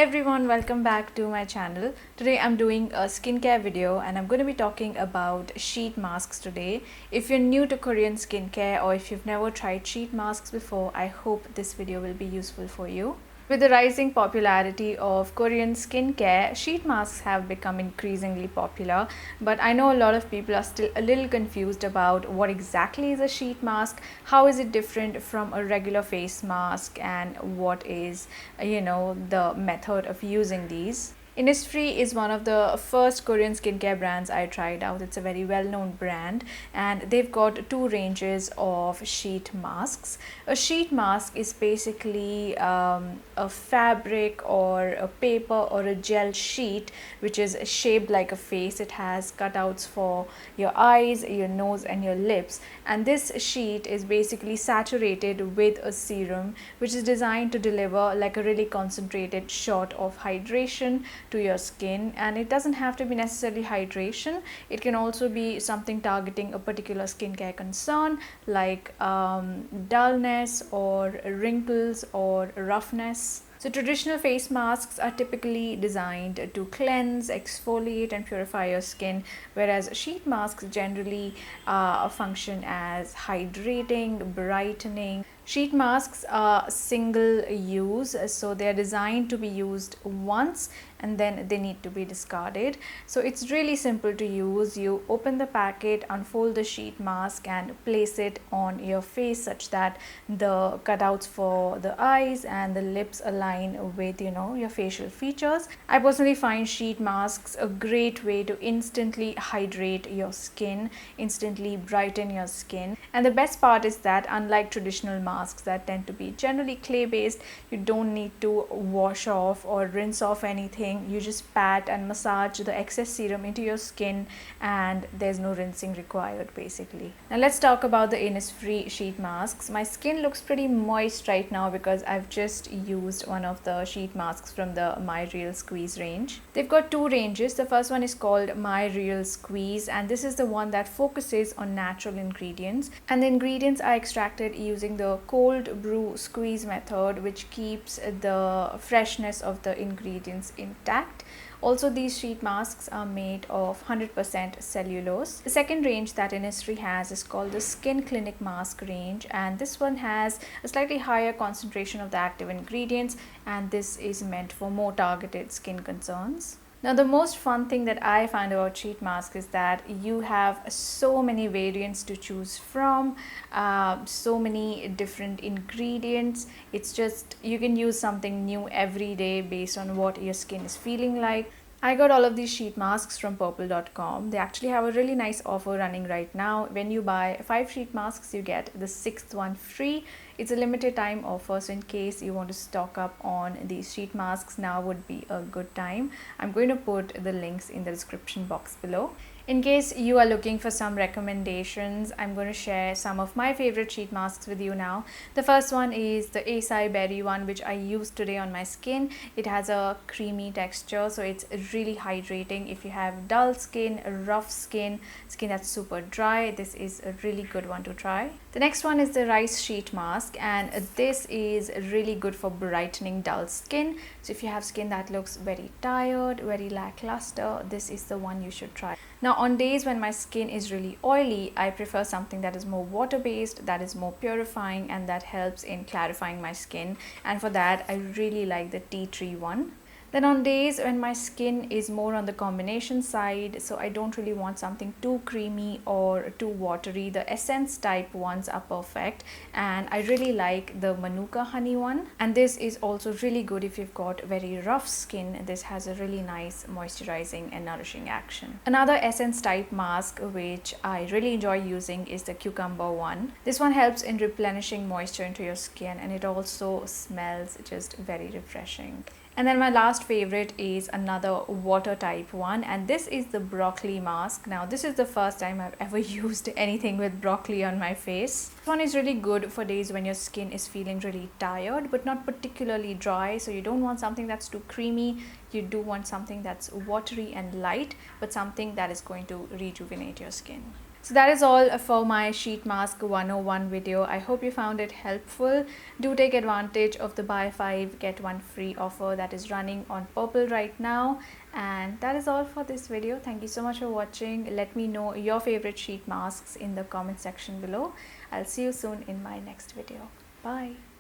Hi everyone, welcome back to my channel. Today I'm doing a skincare video and I'm going to be talking about sheet masks today. If you're new to Korean skincare or if you've never tried sheet masks before, I hope this video will be useful for you. With the rising popularity of Korean skincare, sheet masks have become increasingly popular, but I know a lot of people are still a little confused about what exactly is a sheet mask, how is it different from a regular face mask, and what is, the method of using these. Innisfree is one of the first Korean skincare brands I tried out. It's a very well-known brand and they've got two ranges of sheet masks. A sheet mask is basically a fabric or a paper or a gel sheet which is shaped like a face. It has cutouts for your eyes, your nose and your lips, and this sheet is basically saturated with a serum which is designed to deliver like a really concentrated shot of hydration to your skin. And it doesn't have to be necessarily hydration, it can also be something targeting a particular skincare concern like dullness or wrinkles or roughness. So traditional face masks are typically designed to cleanse, exfoliate and purify your skin, whereas sheet masks generally function as hydrating, brightening. Sheet masks are single use, so they are designed to be used once and then they need to be discarded. So it's really simple to use. You open the packet, unfold the sheet mask and place it on your face such that the cutouts for the eyes and the lips align with your facial features. I personally find sheet masks a great way to instantly hydrate your skin, instantly brighten your skin. And the best part is that unlike traditional masks that tend to be generally clay based, you don't need to wash off or rinse off anything. You just pat and massage the excess serum into your skin and there's no rinsing required basically. Now let's talk about the Innisfree sheet masks. My skin looks pretty moist right now because I've just used one of the sheet masks from the My Real Squeeze range. They've got two ranges. The first one is called My Real Squeeze and this is the one that focuses on natural ingredients, and the ingredients are extracted using the cold brew squeeze method, which keeps the freshness of the ingredients intact. Also, these sheet masks are made of 100% cellulose. The second range that Innisfree has is called the Skin Clinic Mask range, and this one has a slightly higher concentration of the active ingredients, and this is meant for more targeted skin concerns. Now, the most fun thing that I find about sheet mask is that you have so many variants to choose from, so many different ingredients. It's just you can use something new every day based on what your skin is feeling like. I got all of these sheet masks from purple.com. They actually have a really nice offer running right now. When you buy 5 sheet masks, you get the 6th one free. It's a limited time offer, so in case you want to stock up on these sheet masks, now would be a good time. I'm going to put the links in the description box below. In case you are looking for some recommendations, I'm going to share some of my favorite sheet masks with you now. The first one is the Acai berry one, which I used today on my skin. It has a creamy texture, so it's really hydrating. If you have dull skin, rough skin that's super dry, this is a really good one to try. The next one is the rice sheet mask, and this is really good for brightening dull skin. So if you have skin that looks very tired, very lackluster, this is the one you should try. Now, on days when my skin is really oily, I prefer something that is more water-based, that is more purifying, and that helps in clarifying my skin. And for that, I really like the tea tree one. Then on days when my skin is more on the combination side, so I don't really want something too creamy or too watery, the essence type ones are perfect, and I really like the Manuka honey one. And this is also really good if you've got very rough skin. This has a really nice moisturizing and nourishing action. Another essence type mask which I really enjoy using is the cucumber one. This one helps in replenishing moisture into your skin, and it also smells just very refreshing. And then my last favorite is another water type one, and this is the broccoli mask. Now, this is the first time I've ever used anything with broccoli on my face. This one is really good for days when your skin is feeling really tired but not particularly dry. So you don't want something that's too creamy, you do want something that's watery and light, but something that is going to rejuvenate your skin. So that is all for my sheet mask 101 video. I hope you found it helpful. Do take advantage of the buy 5 get 1 free offer that is running on Purple right now. And that is all for this video. Thank you so much for watching. Let me know your favorite sheet masks in the comment section below. I'll see you soon in my next video. Bye.